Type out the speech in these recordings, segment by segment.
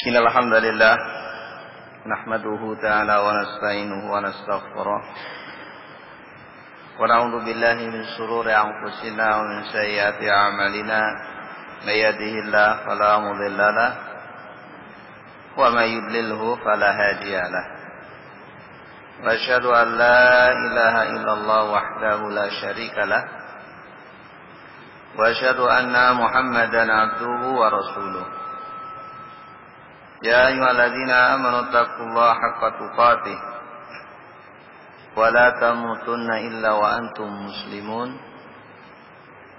إن الحمد لله نحمده تعالى ونستعينه ونستغفره ونعوذ بالله من شرور أنفسنا ومن سيئات أعمالنا من يهده الله فلا مضل له ومن يضلله فلا هادي له وأشهد أن لا إله إلا الله وحده لا شريك له وأشهد أن محمدا عبده ورسوله يا أيها الذين آمنوا اتقوا الله حق تقاته ولا تموتن إلا وأنتم مسلمون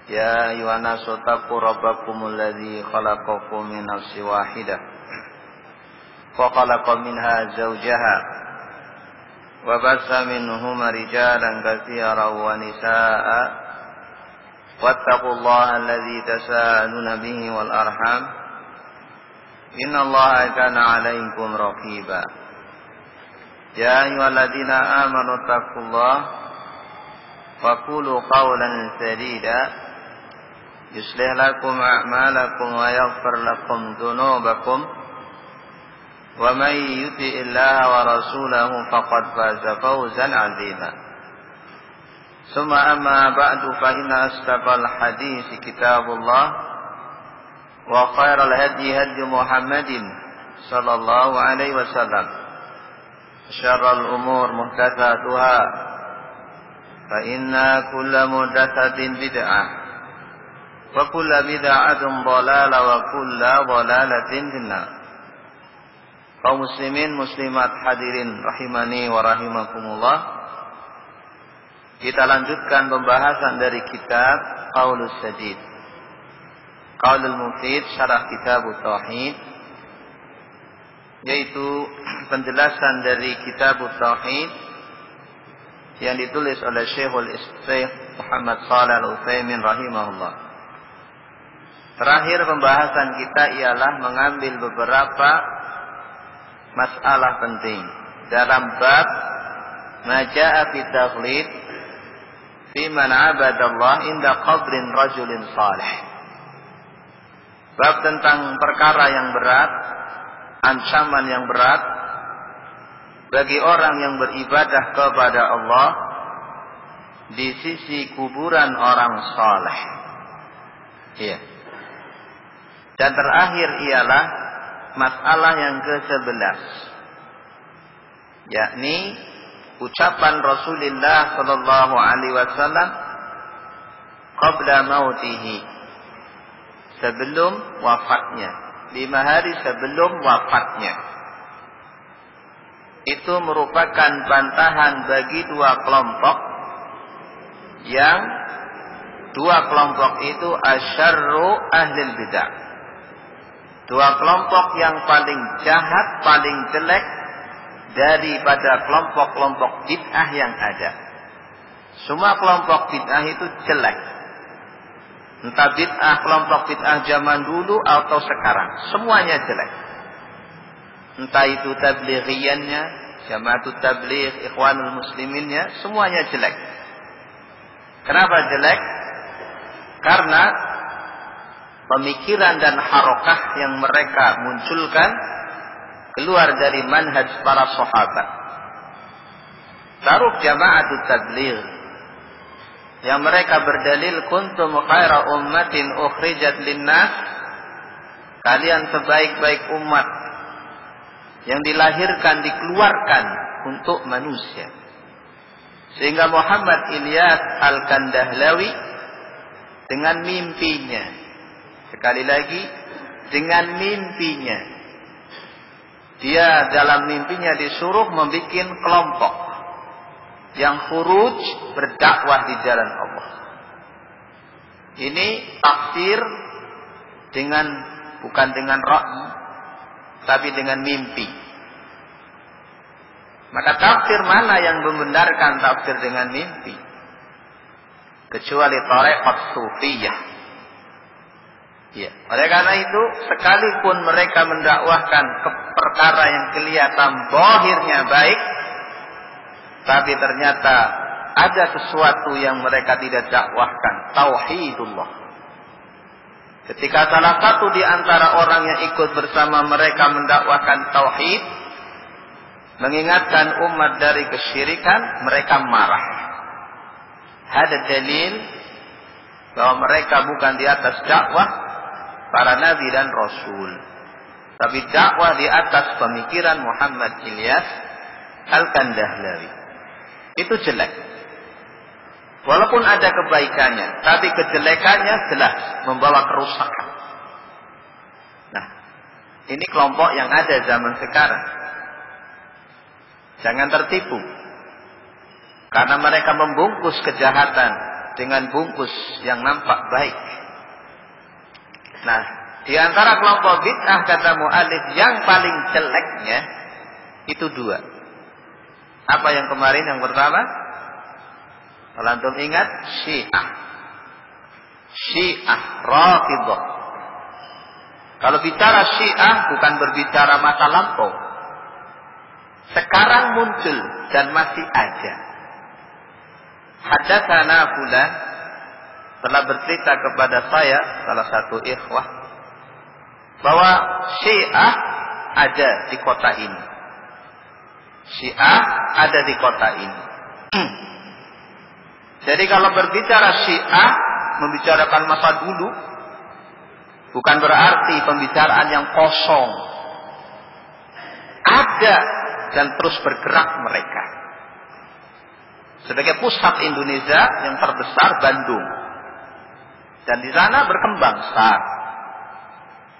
يا أيها الناس اتقوا ربكم الذي خلقكم من نفس واحدة وخلق منها زوجها وبث منهما رجالا كثيرا ونساء واتقوا الله الذي تساءلون به والأرحام إن الله كان عليكم رقيبا يا أيها الذين آمنوا اتقوا الله وقولوا قولا سديدا يصلح لكم أعمالكم ويغفر لكم ذنوبكم ومن يطع الله ورسوله فقد فاز فوزا عظيما ثم أما بعد فإن أصدق الحديث كتاب الله وخير الهدي هدي محمد صلى الله عليه وسلم شر الأمور محدثاتها فإن كل محدثة بدعة وكل بدعة ضلالة وكل ضلالة في النار. Kaum muslimin muslimat hadirin rahimani wa rahimakumullah. Kita lanjutkan pembahasan dari kitab Qaulus Sadid, Qaulul Mufid syarah kitab Tauhid, yaitu penjelasan dari kitab Tauhid yang ditulis oleh Syekhul Muhammad Shalih Al-Utsaimin rahimahullah. Terakhir pembahasan kita ialah mengambil beberapa masalah penting dalam bab Maja'a fi taghlid fi man 'abadallah inda qabrin rajulin salih. Bab tentang perkara yang berat, ancaman yang berat bagi orang yang beribadah kepada Allah di sisi kuburan orang saleh. Iya. Dan terakhir ialah masalah yang ke-11, yakni ucapan Rasulullah sallallahu alaihi wasallam qabla mautihi, sebelum wafatnya, 5 hari sebelum wafatnya. Itu merupakan bantahan bagi dua kelompok, yang dua kelompok itu asyarru ahlil bidah, dua kelompok yang paling jahat, paling jelek daripada kelompok-kelompok bid'ah yang ada. Semua kelompok bid'ah itu jelek, entah bid'ah kelompok bid'ah zaman dulu atau sekarang, semuanya jelek. Entah itu tablighiyannya, Jama'atut Tabligh, Ikhwanul Musliminnya, semuanya jelek. Kenapa jelek? Karena pemikiran dan harokah yang mereka munculkan keluar dari manhaj para sahabat. Taruh Jama'atut Tabligh yang mereka berdalil kuntum khaira ummatin ukhrijat linnas, kalian sebaik-baik umat yang dilahirkan, dikeluarkan untuk manusia. Sehingga Muhammad Ilyas Al-Kandahlawi dengan mimpinya, sekali lagi dengan mimpinya, dia dalam mimpinya disuruh membuat kelompok yang khuruj berdakwah di jalan Allah. Ini tafsir dengan, bukan dengan ra'yi, tapi dengan mimpi. Maka tafsir mana yang membenarkan tafsir dengan mimpi? Kecuali tarekat sufiyah. Ya, oleh karena itu sekalipun mereka mendakwahkan ke perkara yang kelihatan zahirnya baik, tapi ternyata ada sesuatu yang mereka tidak dakwahkan, tauhidullah. Ketika salah satu di antara orang yang ikut bersama mereka mendakwahkan tauhid, mengingatkan umat dari kesyirikan, mereka marah. Ada dalil bahwa mereka bukan di atas dakwah para nabi dan rasul, tapi dakwah di atas pemikiran Muhammad Ilyas Al-Kandahlawi. Itu jelek. Walaupun ada kebaikannya, tapi kejelekannya jelas membawa kerusakan. Nah, ini kelompok yang ada zaman sekarang. Jangan tertipu. Karena mereka membungkus kejahatan dengan bungkus yang nampak baik. Nah, di antara kelompok bid'ah kata mu'allif yang paling jeleknya itu dua. Apa yang kemarin yang pertama? Kalau antum ingat, Syiah. Syiah Rafidhah. Kalau bicara Syiah bukan berbicara masa lampau. Sekarang muncul dan masih ada. Hadatsana fulan telah bercerita kepada saya salah satu ikhwah bahwa Syiah ada di kota ini. Syiah ada di kota ini. Jadi kalau berbicara Syiah, membicarakan masa dulu, bukan berarti pembicaraan yang kosong. Ada dan terus bergerak mereka. Sebagai pusat Indonesia yang terbesar Bandung. Dan di sana berkembang besar.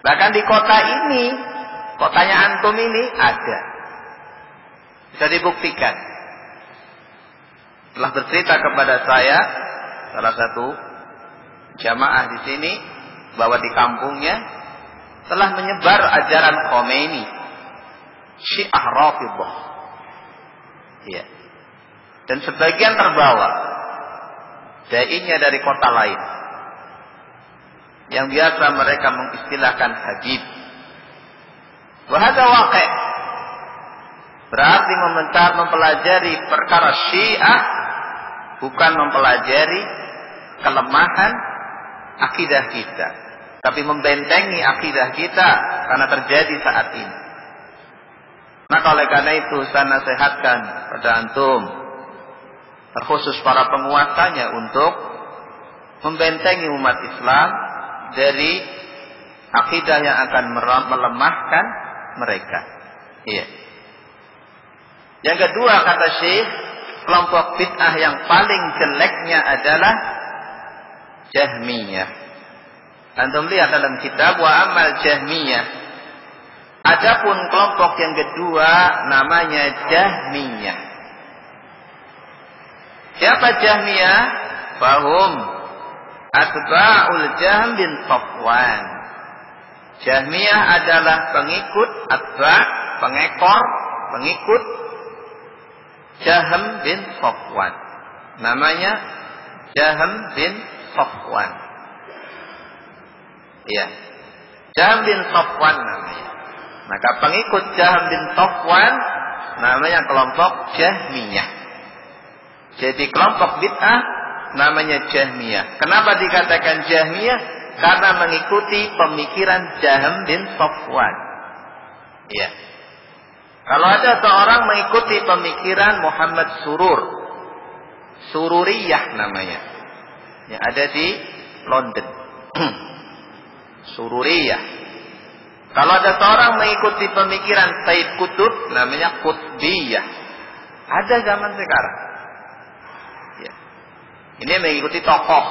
Bahkan di kota ini, kotanya antum ini ada. Bisa dibuktikan. Telah bercerita kepada saya salah satu jamaah di sini bahwa di kampungnya telah menyebar ajaran Khomeini, Syiah Rafidhah. Iya. Dan sebagian terbawa dai-nya dari kota lain yang biasa mereka mengistilahkan Habib. Wa hadza waqi'. Berarti mempelajari perkara Syiah bukan mempelajari kelemahan akidah kita, tapi membentengi akidah kita karena terjadi saat ini. Maka oleh karena itu saya nasihatkan pada antum, terkhusus para penguasanya, untuk membentengi umat Islam dari akidah yang akan melemahkan mereka. Iya. Yang kedua kata Syekh, kelompok bid'ah yang paling jeleknya adalah Jahmiyah. Antum lihat dalam kitab Wa Amal Jahmiyah. Adapun kelompok yang kedua namanya Jahmiyah. Siapa Jahmiyah? Fahum atba'ul Jahm bin Safwan. Jahmiyah adalah pengikut pengikut Jahm bin Safwan. Namanya Jahm bin Safwan. Iya. Jahm bin Safwan namanya. Maka pengikut Jahm bin Safwan namanya kelompok Jahmiyah. Jadi kelompok bid'ah namanya Jahmiyah. Kenapa dikatakan Jahmiyah? Karena mengikuti pemikiran Jahm bin Safwan. Iya. Kalau ada seorang mengikuti pemikiran Muhammad Sururiyah namanya, yang ada di London. Sururiyah. Kalau ada seorang mengikuti pemikiran Said Qutb, namanya Qutbiyah. Ada zaman sekarang. Ya. Ini mengikuti tokoh.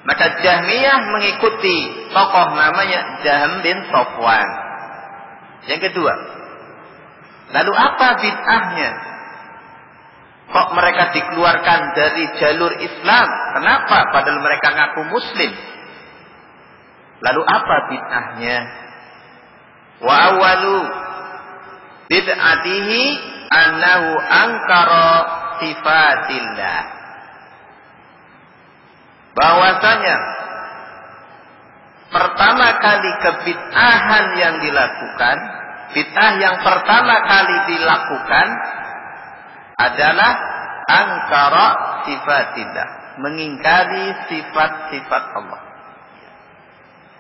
Maka Jahmiyah mengikuti tokoh namanya Jahm bin Safwan. Yang kedua, lalu apa bid'ahnya? Kok mereka dikeluarkan dari jalur Islam? Kenapa? Padahal mereka ngaku Muslim. Lalu apa bid'ahnya? Wa awalu bid'atihi annahu ankara sifatillah. Bahwasanya pertama kali kebid'ahan yang dilakukan, bid'ah yang pertama kali dilakukan adalah angkara sifatillah, mengingkari sifat-sifat Allah.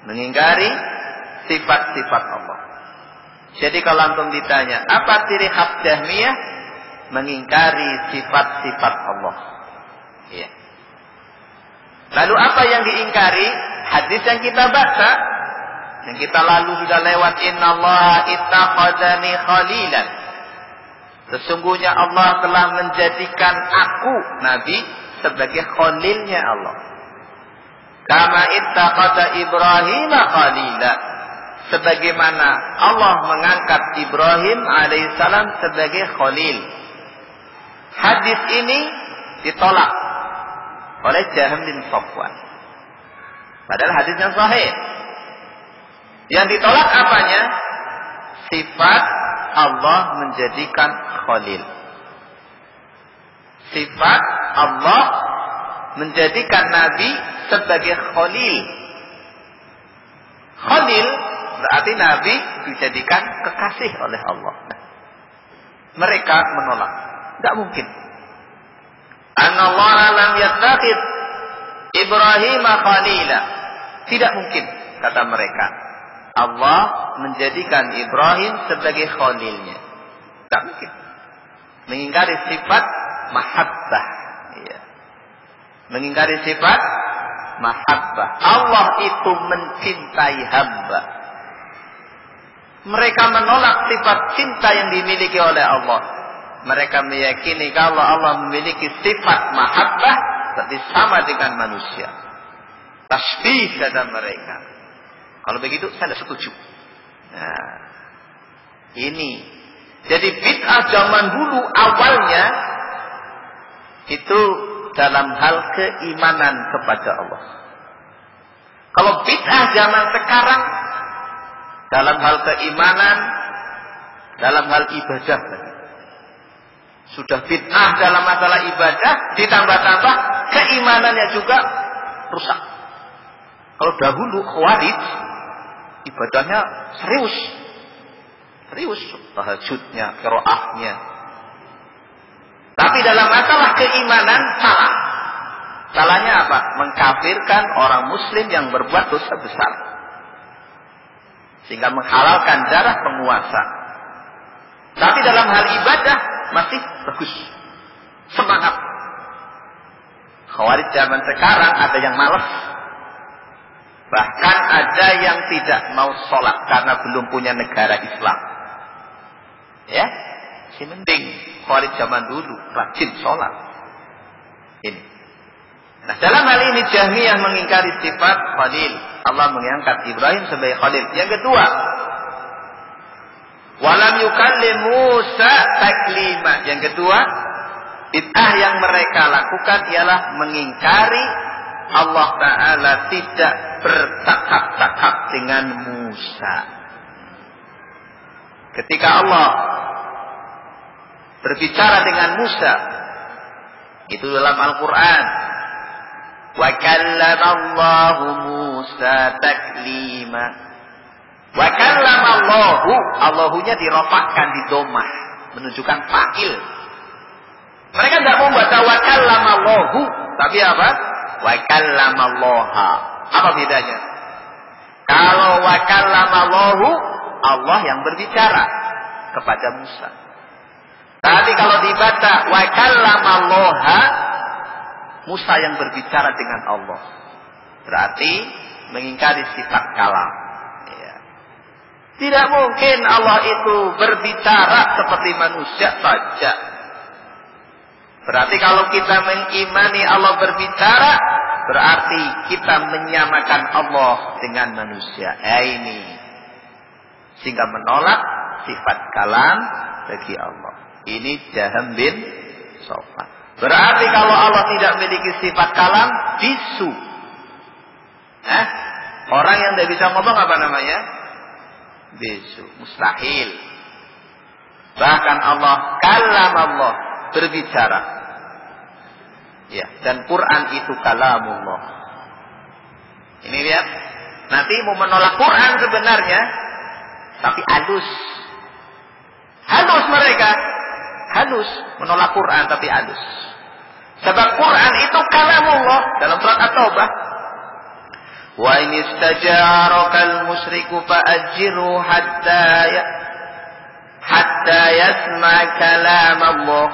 Mengingkari sifat-sifat Allah. Jadi kalau antum ditanya, apa ciri khas Jahmiyah? Mengingkari sifat-sifat Allah. Ya. Lalu apa yang diingkari? Hadis yang kita baca, yang kita lalu sudah lewat, innallaha ittakhadhani khalilan. Sesungguhnya Allah telah menjadikan aku, Nabi, sebagai khalilnya Allah. Kama ittakhadha Ibrahim khalila. Sebagaimana Allah mengangkat Ibrahim alaihissalam sebagai khalil. Hadis ini ditolak oleh Jahm bin Safwan. Padahal hadisnya sahih. Yang ditolak apanya? Sifat Allah menjadikan khalil. Sifat Allah menjadikan Nabi sebagai khalil. Khalil berarti Nabi dijadikan kekasih oleh Allah. Mereka menolak. Tidak mungkin. Anallaha lam yattakhidh Ibrahim khalila. Tidak mungkin, kata mereka. Allah menjadikan Ibrahim sebagai khalilnya. Tidak mungkin. Mengingkari sifat mahabbah. Ya. Mengingkari sifat mahabbah. Allah itu mencintai hamba. Mereka menolak sifat cinta yang dimiliki oleh Allah. Mereka meyakini kalau Allah memiliki sifat mahabbah berarti sama dengan manusia. Tasbih kata mereka. Kalau begitu saya tidak setuju. Nah, ini. Jadi bid'ah zaman dulu awalnya itu dalam hal keimanan kepada Allah. Kalau bid'ah zaman sekarang dalam hal keimanan, dalam hal ibadah. Sudah bid'ah dalam masalah ibadah, ditambah-tambah keimanannya juga rusak. Kalau dahulu Khawarij ibadahnya serius, tahajudnya, qiraahnya. Tapi dalam masalah keimanan salah. Salahnya apa? Mengkafirkan orang Muslim yang berbuat dosa besar, sehingga menghalalkan darah penguasa. Tapi dalam hal ibadah masih bagus, semangat. Khawarij zaman sekarang ada yang malas, bahkan ada yang tidak mau sholat karena belum punya negara Islam. Ya, si mending Khawarij zaman dulu rajin sholat. Ini. Nah, dalam hal ini Jahmiyah mengingkari sifat Khalil. Allah mengangkat Ibrahim sebagai Khalil. Yang kedua, walam yukallim Musa taklima. Yang kedua, bid'ah yang mereka lakukan ialah mengingkari Allah Ta'ala tidak bercakap-cakap dengan Musa. Ketika Allah berbicara dengan Musa, itu dalam Al-Quran, wa kallama Allahu Musa taklima. Wa kallama Allahu, Allahunya dirofakkan di domah, menunjukkan fa'il. Mereka tidak mau baca wa kallama Allahu, tapi apa? Wa kallama Allaha. Apa bedanya? Kalau wa kallama Allahu, Allah yang berbicara kepada Musa. Tapi kalau dibaca wa kallama Allaha, Musa yang berbicara dengan Allah. Berarti mengingkari sifat kalam. Ya. Tidak mungkin Allah itu berbicara seperti manusia saja. Berarti kalau kita mengimani Allah berbicara, berarti kita menyamakan Allah dengan manusia. Ini. Sehingga menolak sifat kalam bagi Allah. Ini Jahm bin Safwan. Berarti kalau Allah tidak memiliki sifat kalam, bisu. Orang yang tidak bisa ngomong apa namanya? Bisu. Mustahil. Bahkan Allah, kalam Allah, berbicara. Ya, dan Quran itu kalamullah. Ini lihat. Nanti mau menolak Quran sebenarnya, tapi halus. Halus mereka. Halus menolak Quran tapi halus. Sebab Quran itu kalamullah dalam surat At-Taubah. Wa in istajaraka al-musyriku fa'ajirhu hatta yasma kalam Allah.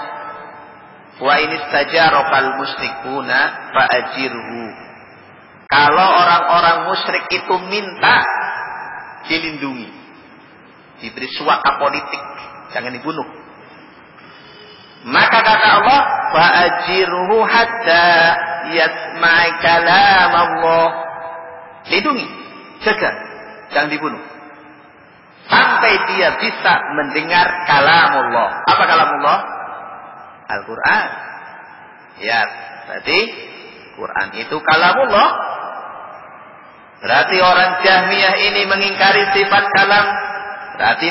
Wa in istajaraka al-musyrikuna fa'ajirhu. Kalau orang-orang musyrik itu minta dilindungi, diberi suaka politik, jangan dibunuh. Maka kata Allah, fa'ajirhu hatta yasma kalam Allah. Lindungi, jaga, jangan dibunuh. Sampai dia bisa mendengar kalamullah. Apa kalamullah? Al-Quran. Ya, berarti Quran itu kalamullah. Berarti orang Jahmiyah ini mengingkari sifat kalam. Berarti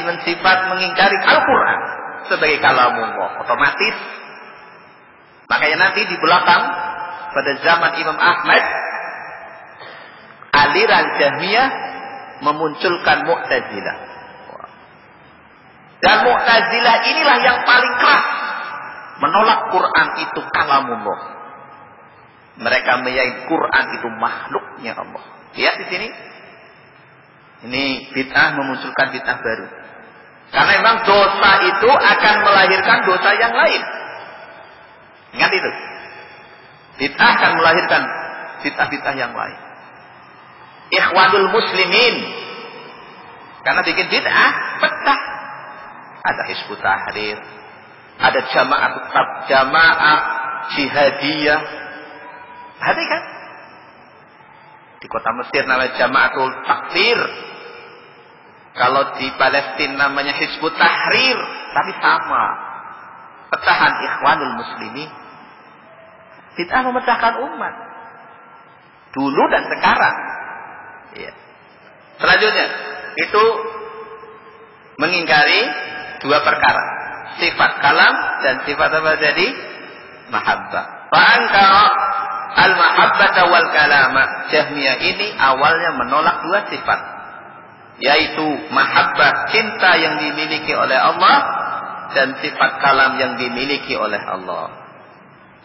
mengingkari Al-Quran sebagai kalamullah. Otomatis. Makanya nanti di belakang, pada zaman Imam Ahmad, aliran Jahmiyah memunculkan Mu'tazilah. Dan Mu'tazilah inilah yang paling keras menolak Quran itu kalamullah. Mereka meyakini Quran itu makhluknya Allah. Lihat di sini. Ini bid'ah memunculkan bid'ah baru. Karena memang dosa itu akan melahirkan dosa yang lain. Ingat itu. Bid'ah akan melahirkan bid'ah-bid'ah yang lain. Ikhwanul muslimin. Karena bikin bid'ah, pecah. Ada Hizbut Tahrir. Ada jamaah jihadiyah. Perhatikan. Di kota Mesir namanya Jamaatul Takfir. Kalau di Palestina namanya Hizbut Tahrir. Tapi sama. Pecahan Ikhwanul muslimin. Bid'ah memecahkan umat. Dulu dan sekarang. Ya. Selanjutnya, itu mengingkari dua perkara. Sifat kalam dan sifat apa jadi? Mahabbah. Fa'angkara al-mahabbata wal kalama. Jahmiyah ini awalnya menolak dua sifat. Yaitu mahabbah, cinta yang dimiliki oleh Allah. Dan sifat kalam yang dimiliki oleh Allah.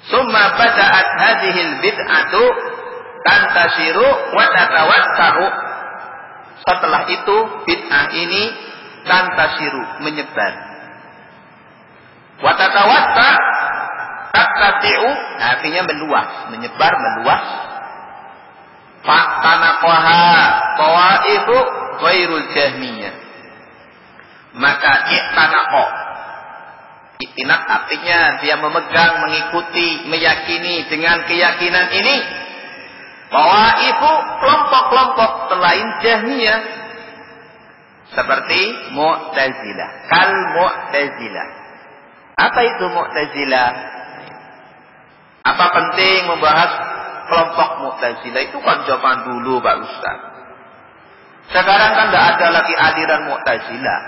Summa bada'at hadhil bid'atu tantashiru wa tatawassahu. Setelah itu bid'ah ini tantashiru, menyebar. Wa tatawassa tattasi'u, artinya meluas, menyebar, meluas. Fa'tanaqaha tawaifu ghairul jahmiyah. Maka i'tanaqo, i'tinaq artinya dia memegang, mengikuti, meyakini dengan keyakinan ini. Tawaifu, kelompok-kelompok selain Jahmiyah. Seperti Mu'tazilah. Kal Mu'tazilah. Apa itu Mu'tazilah? Apa penting membahas kelompok Mu'tazilah? Itu kan zaman dulu Pak Ustaz. Sekarang kan tidak ada lagi aliran Mu'tazilah.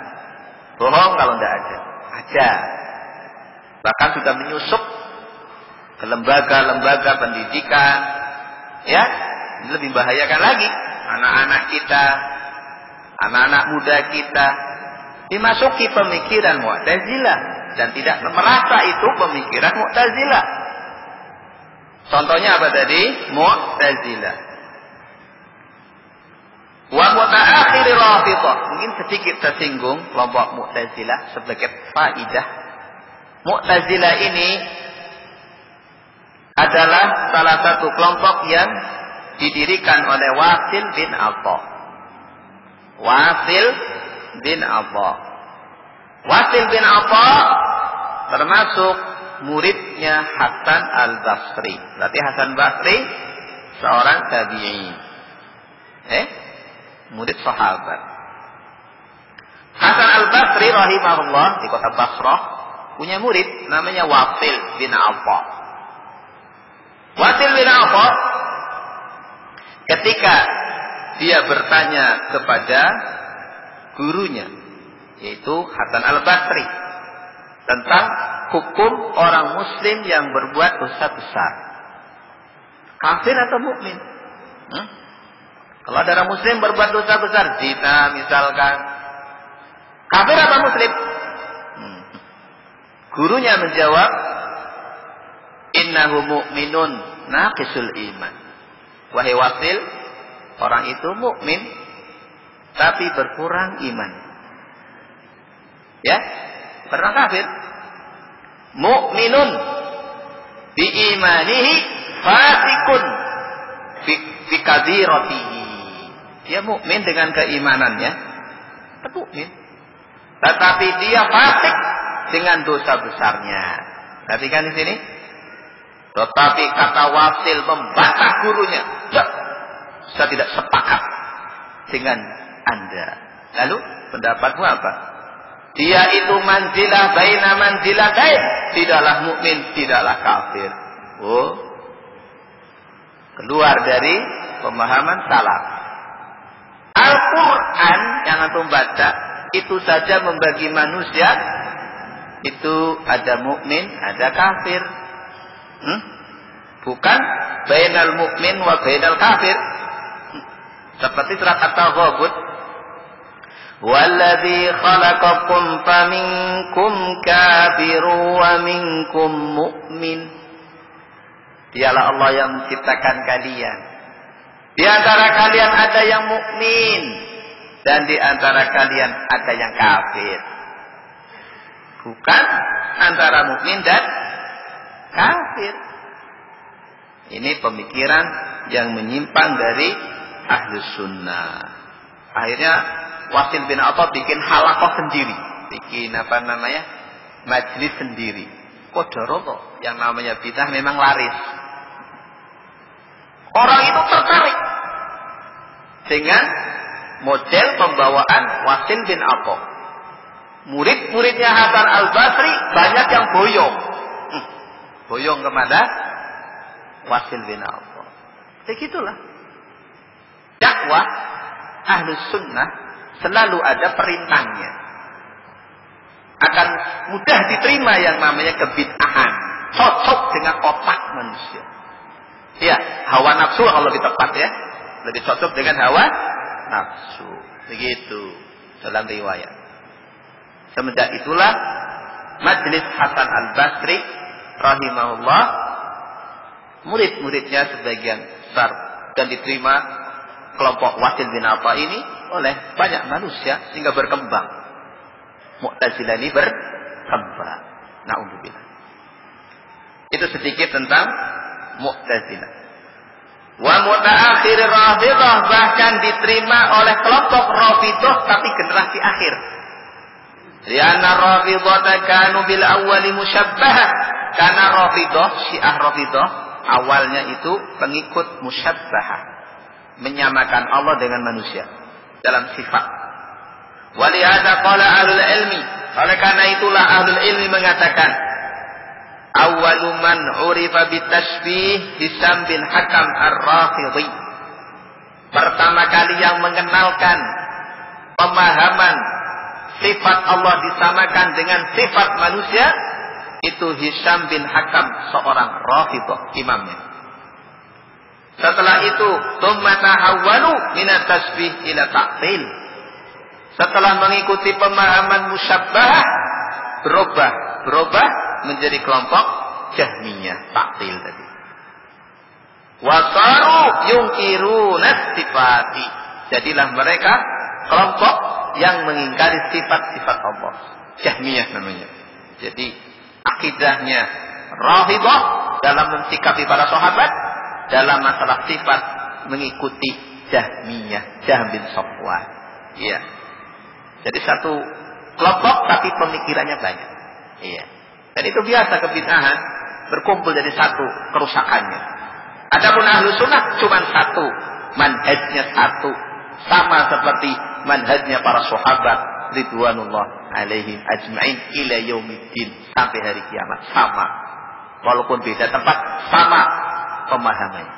Bohong kalau tidak ada. Ada. Bahkan sudah menyusup ke lembaga-lembaga pendidikan. Ya, ini lebih bahayakan lagi. Anak-anak kita, anak-anak muda kita dimasuki pemikiran Mu'tazilah dan tidak merasa itu pemikiran Mu'tazilah. Contohnya apa tadi? Mu'tazilah. Wa mutaakhir Rafidhah. Mungkin sedikit tersinggung kelompok Mu'tazilah sebagai faidah. Mu'tazilah ini adalah salah satu kelompok yang didirikan oleh Wasil bin Atha. Wasil bin Atha. Wasil bin Atha termasuk muridnya Hasan al-Basri. Berarti Hasan Basri seorang tabi'i. Murid sahabat. Hasan al-Basri rahimahullah di kota Basrah punya murid namanya Wasil bin Atha. Wasil bin Atha ketika dia bertanya kepada gurunya, yaitu Hasan al-Basri, tentang hukum orang muslim yang berbuat dosa besar. Kafir atau mukmin? Kalau ada orang muslim berbuat dosa besar, zina misalkan, kafir atau muslim? Gurunya menjawab, innahu mu'minun naqisul iman. Wahai Wasil, Orang itu mukmin tapi berkurang iman. Ya, pernah kafir. Mukminun bi imanihi fasikun bi kabiratihi. Dia mukmin dengan keimanannya, mukmin. Tetapi dia fasik dengan dosa besarnya. Perhatikan di sini. Tetapi kata Wasil membantah gurunya. Saya tidak sepakat dengan Anda. Lalu pendapatmu apa? Dia itu manzilah baina manzilatain. Tidaklah mukmin, tidaklah kafir. Oh. Keluar dari pemahaman salaf. Al-Quran yang antum baca itu saja membagi manusia. Itu ada mukmin, ada kafir. Bukan bainal mukmin wa bainal kafir. Seperti surat At-Taghabun. Walladzi khalaqakum faminkum kafirun wa minkum mu'min. Dialah Allah yang menciptakan kalian. Di antara kalian ada yang mukmin dan di antara kalian ada yang kafir. Bukan antara mukmin dan kafir. Ini pemikiran yang menyimpang dari Ahlus Sunnah. Akhirnya Wasil bin Atha bikin halaqah sendiri, bikin majelis sendiri. Qadarullah, yang namanya bidah memang laris. Orang itu tertarik dengan model pembawaan Wasil bin Atha. Murid-muridnya Hasan Al-Basri banyak yang boyong. Boyong kepada Wasil bin Atha. Begitulah. Dakwah Ahlus Sunnah selalu ada perintahnya. Akan mudah diterima yang namanya kebid'ahan. Cocok dengan otak manusia. Ya, hawa nafsu kalau lebih tepat ya. Lebih cocok dengan hawa nafsu. Begitu dalam riwayat. Semenjak itulah Majelis Hasan Al-Basri rahimahullah, murid-muridnya sebagian besar dan diterima kelompok Wasil bin Atha ini oleh banyak manusia sehingga berkembang. Mu'tazilah ini berkembang. Na'udzubillah. Itu sedikit tentang Mu'tazilah. Wa mutaakhir Rafidhah bahkan diterima oleh kelompok Rafidhah tapi generasi akhir. Lianna Rafidhah kanu bil awwali musyabbahah. Karena Rafidhah, Syiah Rafidhah awalnya itu pengikut musyabbahah, menyamakan Allah dengan manusia dalam sifat. Walihada qala ahlul ilmi, oleh karena itulah ahlul ilmi mengatakan awwalu man urifa bitashbih Hisam bin Hakam Ar-Rafidhi. Pertama kali yang mengenalkan pemahaman sifat Allah disamakan dengan sifat manusia itu Hisam bin Hakam, seorang Rafidhah, imamnya. Setelah itu tsumma tahawwalu minat tasbih ila ta'til. Setelah mengikuti pemahaman musyabbahah berubah menjadi kelompok Jahmiyah, ta'til tadi. Wasaru yungkiruna sifati. Jadilah mereka kelompok yang mengingkari sifat-sifat Allah. Jahmiyah namanya. Jadi akidahnya Rafidhah dalam mensikapi para sahabat, dalam masalah sifat mengikuti Jahmiyah, Jahm bin Safwan. Iya. Jadi satu kelompok tapi pemikirannya banyak. Iya. Dan itu biasa kebid'ahan, berkumpul jadi satu kerusakannya. Adapun Ahlus Sunnah cuma satu, manhajnya satu, sama seperti manhajnya para sahabat ridwanullah alaihim ajma'in ila yaumiddin, sampai hari kiamat sama. Walaupun beda tempat, sama pemahamannya.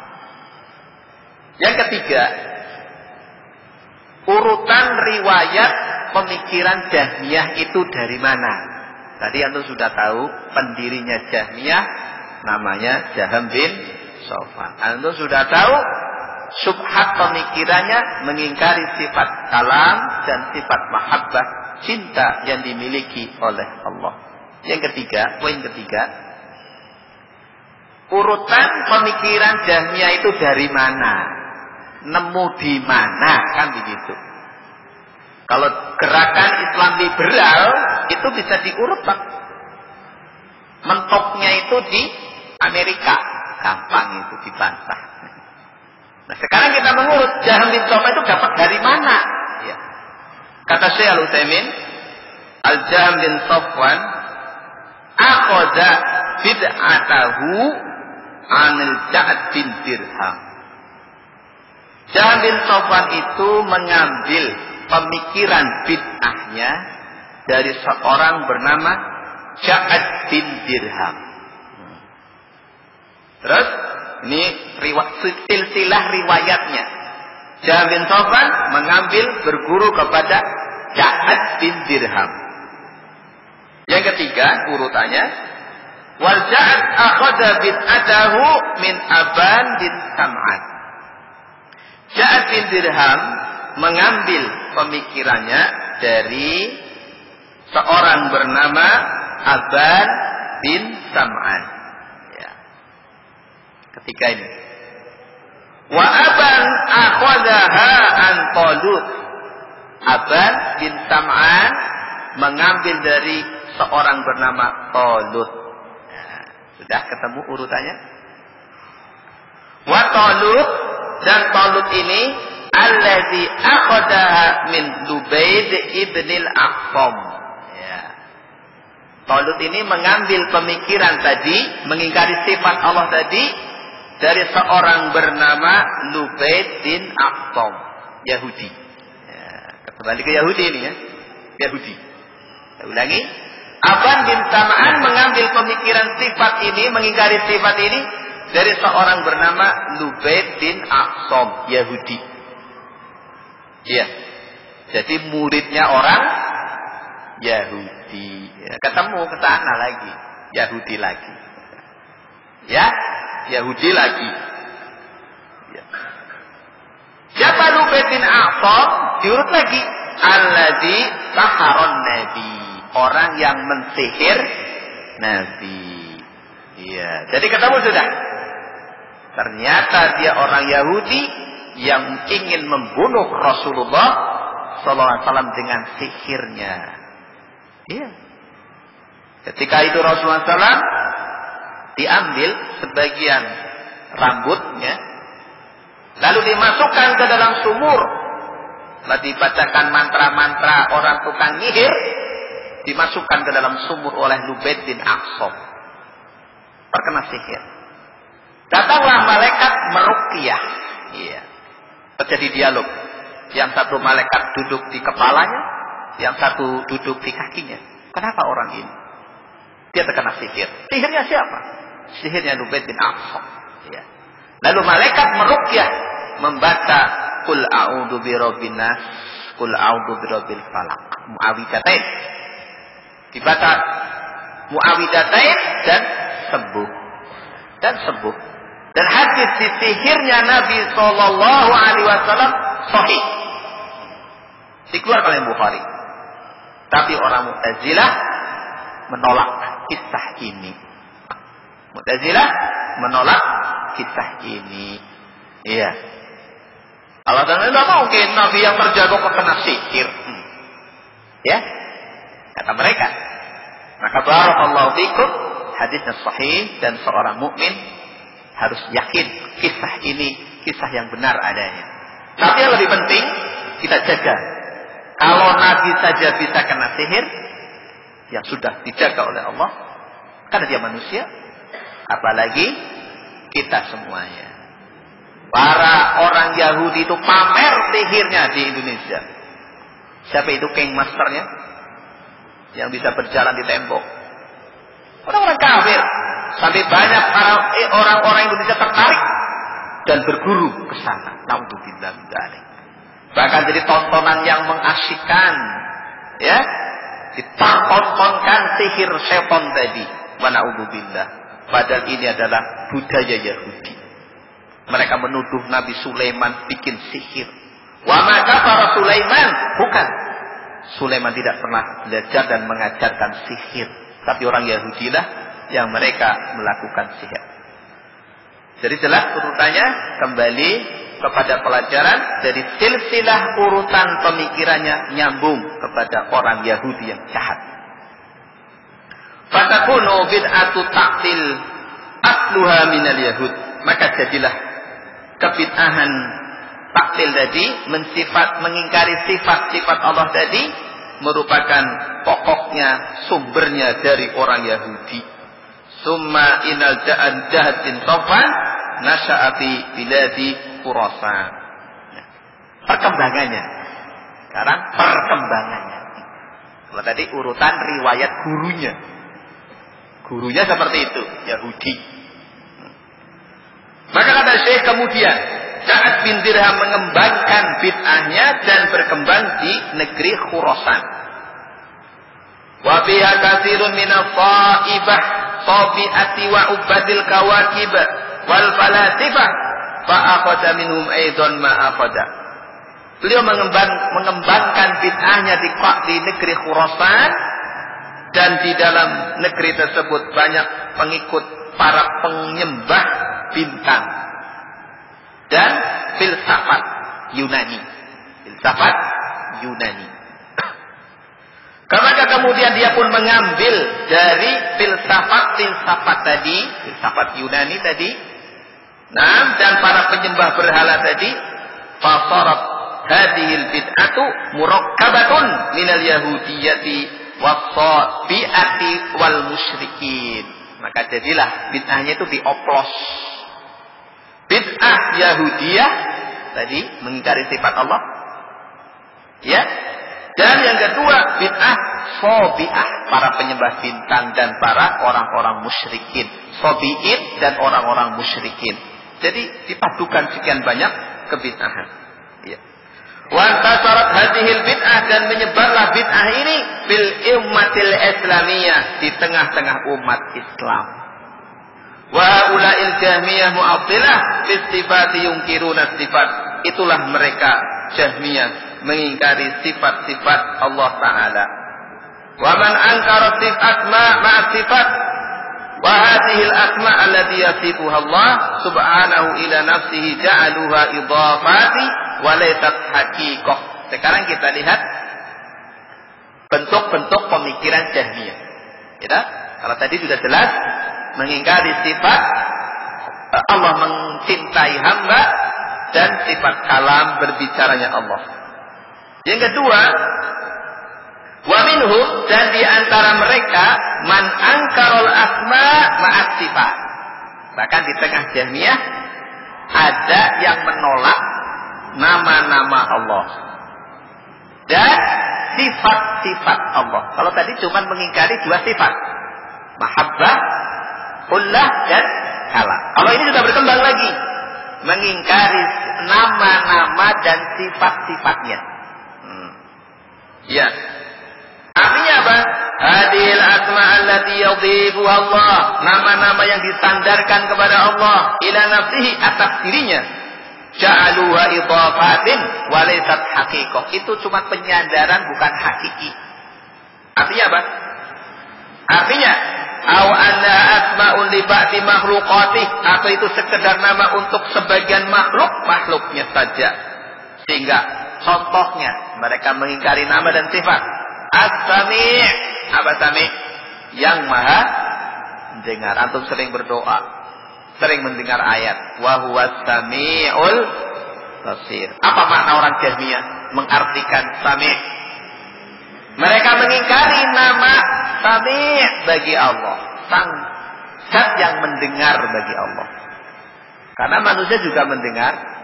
Yang ketiga, urutan riwayat pemikiran Jahmiyah itu dari mana? Tadi antum sudah tahu pendirinya Jahmiyah namanya Jahm bin Safwan. Antum sudah tahu subhat pemikirannya mengingkari sifat kalam dan sifat mahabbah, cinta yang dimiliki oleh Allah. Yang ketiga, poin ketiga, urutan pemikiran Jahmiyah itu dari mana? nemu di mana, kan begitu. Kalau gerakan Islam liberal itu bisa diurut, Pak. Mentoknya itu di Amerika, gampang itu dibantah. Nah, sekarang kita mengurut Jaham bin Safwan itu dapat dari mana? Ya. Kata Syekh Al-Utsaimin, Al-Jaham bin Safwan akhadha bid'atahu anil Ja'd bin Dirham. Jaham bin Safwan itu mengambil pemikiran bid'ahnya dari seorang bernama Ja'd bin Dirham. Terus ini silsilah riwayatnya. Jaham bin Safwan mengambil berguru kepada Ja'd bin Dirham. Yang ketiga urutannya, wal Ja'd akhadha bid'atahu min Aban bin Sam'an. Ja'd bin Dirham mengambil pemikirannya dari seorang bernama Aban bin Sam'an. Ya. Ketika ini, wa Aban akhadhaha an Talut. Aban bin Sam'an mengambil dari seorang bernama Talut. Nah, sudah ketemu urutannya. Wa Talut, dan Talut ini alladzi akhadaha min Lubaid ibn al-Aqsam. Ya. Talut ini mengambil pemikiran tadi, mengingkari sifat Allah tadi dari seorang bernama Lubaid bin Aqsam, Yahudi. Ya, kembali ke Yahudi ini ya. Yahudi. Saya ulangi. Aban bin Sam'an mengambil pemikiran sifat ini, mengingkari sifat ini dari seorang bernama Lubaid bin Aqsam, Yahudi. Iya. Jadi muridnya orang Yahudi. Ya, ketemu ke sana lagi, Yahudi lagi. Ya, Yahudi lagi. Ya. Siapa Lubaid bin Aqsam? Diurut lagi. Alladzi saharon Nabi. Orang yang mensihir Nabi. Iya. Jadi ketemu sudah. Ternyata dia orang Yahudi yang ingin membunuh Rasulullah SAW dengan sihirnya. Iya. Ketika itu Rasulullah SAW diambil sebagian rambutnya, lalu dimasukkan ke dalam sumur, lalu dibacakan mantra-mantra orang tukang nyihir, dimasukkan ke dalam sumur oleh Lubaid bin Aqsam, terkena sihir. Datanglah malaikat meruqyah. Iya. Terjadi dialog. Yang satu malaikat duduk di kepalanya, yang satu duduk di kakinya. Kenapa orang ini? Dia terkena sihir. Sihirnya siapa? Sihirnya Lubaid bin Aqsam. Iya. Lalu malaikat meruqyah membaca Qul a'udzu birabbin nas, Qul a'udzu birabbil falaq. Muawwidzatain. Dibaca muawwidzatain dan sembuh. Dan sembuh. Dan hadis sihirnya Nabi Sallallahu Alaihi Wasallam sahih. Dikeluarkan oleh Bukhari. Tapi orang Mu'tazilah menolak kisah ini. Mu'tazilah menolak kisah ini. Iya. Alasannya tidak mungkin Nabi yang terjaga kena sihir. Ya. Kata mereka. Maka barakallahu fikum, hadisnya sahih dan seorang mukmin harus yakin kisah ini kisah yang benar adanya. Tapi yang lebih penting kita jaga. Kalau Nabi saja bisa kena sihir yang sudah dijaga oleh Allah, karena dia manusia, apalagi kita semuanya. Para orang Yahudi itu pamer sihirnya di Indonesia. Siapa itu King Masternya? Yang bisa berjalan di tembok. Orang-orang kafir. Sampai banyak orang-orang Indonesia tertarik dan berguru ke sana. Naudzubillah min dzalik. Bahkan jadi tontonan yang mengasyikkan, ya. Ditontonkan sihir setan tadi. Wa naudzubillah. Padahal ini adalah budaya Yahudi. Mereka menuduh Nabi Sulaiman bikin sihir. Wa ma kafara Sulaiman. Bukan. Sulaiman tidak pernah belajar dan mengajarkan sihir. Tapi orang Yahudi lah yang mereka melakukan sihir. Jadi jelas urutannya kembali kepada pelajaran dari silsilah urutan pemikirannya nyambung kepada orang Yahudi yang jahat. Fatakunu bid'atu ta'til asluha minal yahud. Maka jadilah kebid'ahan taktil tadi, mengingkari sifat-sifat Allah tadi, merupakan pokoknya, sumbernya dari orang Yahudi. Summa inal jahatin sofan nasya'afi biladi Khurasan. Perkembangannya. Sekarang perkembangannya. Kalau tadi urutan riwayat gurunya. Gurunya seperti itu, Yahudi. Maka kata Syekh kemudian, Sa'ad bin Dirham mengembangkan bid'ahnya dan berkembang di negeri Khurasan. Wa biha katsirun minal saibah sabiati wa ubadil kawakib wal falasifah fa akhadha minhum aidan ma akhadha. Beliau mengembangkan bid'ahnya di negeri Khurasan, dan di dalam negeri tersebut banyak pengikut para penyembah bintang dan filsafat Yunani. Filsafat Yunani. Maka kemudian dia pun mengambil dari filsafat tadi, filsafat Yunani tadi, dan para penyembah berhala tadi, fasarat hadhil bid'atu murakkabatun minal yahudiyyati was-sabi'ati wal musyrikin. Maka jadilah bid'ahnya itu dioplos. Bid'ah Yahudiyah tadi mengingkari sifat Allah. Ya. Dan yang kedua bid'ah sabi'ah, para penyembah bintang dan para orang-orang musyrikin. Sabi'in dan orang-orang musyrikin. Jadi dipadukan sekian banyak kebid'ahan. Ya. Wa antasarat hadhil bid'ah, dan menyebarlah bid'ah ini bil ummatil islamiyah, di tengah-tengah umat Islam. Wa ulail jahmiyah mu'attilah bis sifati yungkiruna sifat. Itulah mereka Jahmiyah, mengingkari sifat-sifat Allah Ta'ala. Wa man ankara asma ma'a sifat wa hadhil asma allati yasifuha Allah subhanahu ila nafsihi ja'aluha idhafati wa laysat haqiqah. Sekarang kita lihat bentuk-bentuk pemikiran Jahmiyah. Ya, kalau tadi sudah jelas mengingkari sifat Allah mencintai hamba dan sifat kalam berbicaranya Allah. Yang kedua, wa minhum, dan di antara mereka man angkarul asma ma'as sifat. Bahkan di tengah Jahmiyah ada yang menolak nama-nama Allah dan sifat-sifat Allah. Kalau tadi cuma mengingkari dua sifat, mahabbah, hullah, dan kalam. Kalau ini sudah berkembang lagi, mengingkari nama-nama dan sifat-sifatnya. Ya. Artinya apa? Hadil asma allati yadhifu Allah, nama-nama yang disandarkan kepada Allah ila nafsihi, atas dirinya. Ja'aluha idhafatin wa laysat haqiqah. Itu cuma penyandaran, bukan hakiki. Artinya apa? Artinya au anna asma'un li ba'di makhluqati, atau itu sekedar nama untuk sebagian makhluknya saja. Sehingga contohnya mereka mengingkari nama dan sifat. As-Sami', apa Sami'? Yang maha mendengar. Antum sering berdoa, sering mendengar ayat wa huwas sami'ul basir. Apa makna orang Jahmiyah mengartikan Sami'? Mereka mengingkari nama Sami' bagi Allah, sang zat yang mendengar bagi Allah. Karena manusia juga mendengar.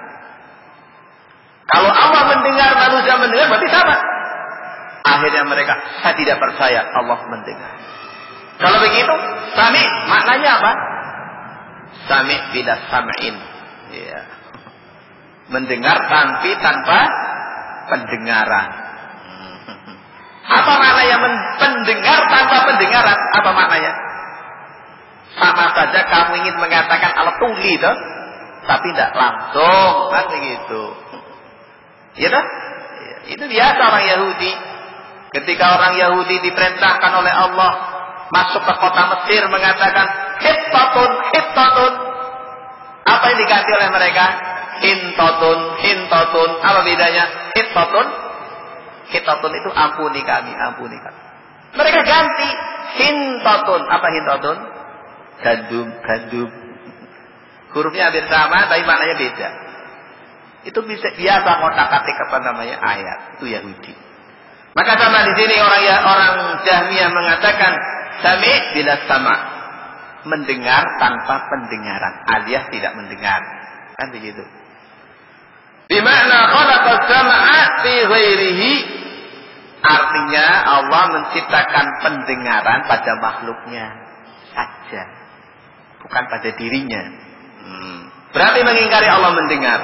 Kalau Allah mendengar, manusia mendengar, berarti sama. Akhirnya mereka, saya tidak percaya Allah mendengar. Kalau begitu, Sami' maknanya apa? Sami' bila sam'in. Ya. Mendengar tanpa pendengaran. Apa maknanya pendengar tanpa pendengaran? Apa maknanya? Sama saja kamu ingin mengatakan alat tuli, toh? Tapi tidak langsung, kan begitu. Ya toh? Itu biasa orang Yahudi. Ketika orang Yahudi diperintahkan oleh Allah masuk ke kota Mesir, mengatakan hittatun. Apa yang diganti oleh mereka? hintatun. Apa bedanya? Hintatun itu ampuni kami. Mereka ganti hintatun. Apa hintatun? Gandum. Hurufnya hampir sama, tapi maknanya beda. Itu biasa ngotak-atik ayat. Itu Yahudi. Maka sama di sini orang Jahmiyah mengatakan sami bila sama, mendengar tanpa pendengaran, alias tidak mendengar. Kan begitu. Bimakna khalaqas sam'a fi ghairihi, artinya Allah menciptakan pendengaran pada makhluknya saja, bukan pada dirinya. Berarti mengingkari Allah mendengar.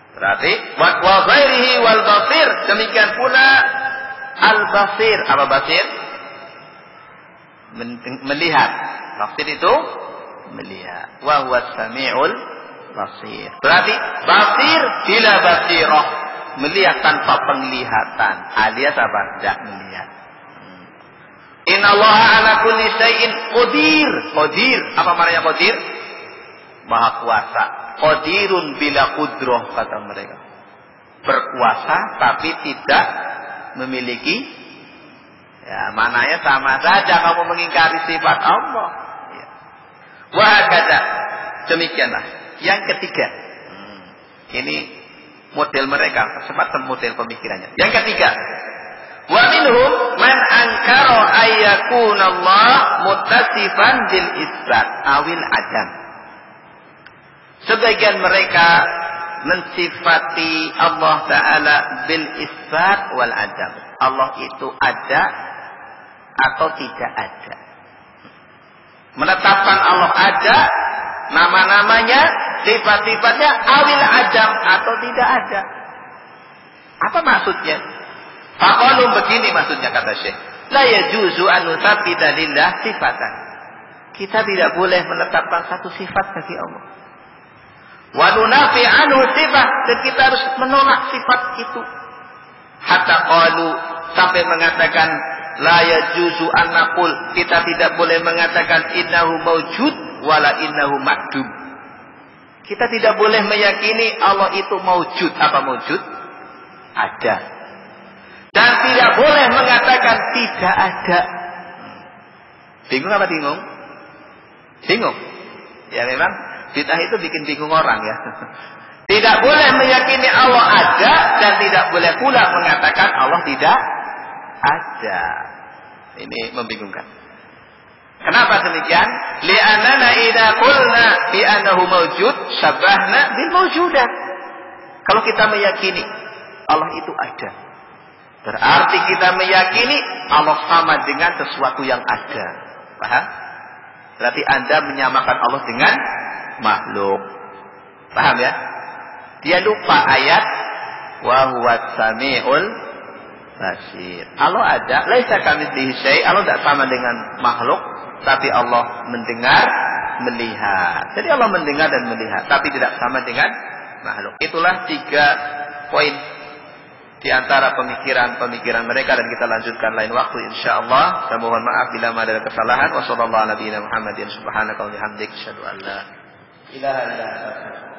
Berarti wa ghairihi wal basir, demikian pula al basir. Apa basir? Melihat. Basir itu melihat. Wa huwas samiul basir. Berarti basir bila basirah, melihat tanpa penglihatan, alias apa? Tidak melihat. Innallaha ala kulli syai'in qadir. Qadir, apa maknanya qadir? Maha kuasa. Qadirun bila qudrah, kata mereka. Berkuasa tapi tidak memiliki. Ya, maknanya sama saja kamu mengingkari sifat Allah. Ya. Wa hakada. Demikianlah. Yang ketiga. Ini model mereka, semacam model pemikirannya. Yang ketiga. Wa minhum man ankara ayyakuna Allah muttasifan bil isbat awil adam. Sebagian mereka mensifati Allah Ta'ala bil isbat wal adam. Allah itu ada atau tidak ada. Menetapkan Allah ada, nama-namanya, sifat-sifatnya, awil adam atau tidak ada. Apa maksudnya? Faqalu, begini maksudnya kata Syekh. La yajuzu an nutsabbita lillah sifatan. Kita tidak boleh menetapkan satu sifat bagi Allah. Wa nunafi anhu sifat, dan kita harus menolak sifat itu. Hatta qalu, sampai mengatakan la yajuzu an naqul, kita tidak boleh mengatakan innahu maujud wala innahu ma'dum. Kita tidak boleh meyakini Allah itu maujud. Apa maujud? Ada. Dan tidak boleh mengatakan tidak ada. Bingung apa bingung? Bingung. Ya memang bid'ah itu bikin bingung orang ya. Tidak boleh meyakini Allah ada dan tidak boleh pula mengatakan Allah tidak ada. Ini membingungkan. Kenapa demikian? Li'annana idza qulna bi annahu mawjud syabahna bil mawjudat. Kalau kita meyakini Allah itu ada, berarti kita meyakini Allah sama dengan sesuatu yang ada. Paham? Berarti Anda menyamakan Allah dengan makhluk. Paham ya? Dia lupa ayat wa huwas samiul basir. Allah ada, laisa kamitslihi syai'. Allah tidak sama dengan makhluk, tapi Allah mendengar, melihat. Jadi Allah mendengar dan melihat, tapi tidak sama dengan makhluk. Itulah 3 poin di antara pemikiran-pemikiran mereka, dan kita lanjutkan lain waktu insyaallah. Saya mohon maaf bila ada kesalahan. Wassallallahu ala nabiyina Muhammadin subhanaka wa bihamdika asyhadu an la ilaha illa anta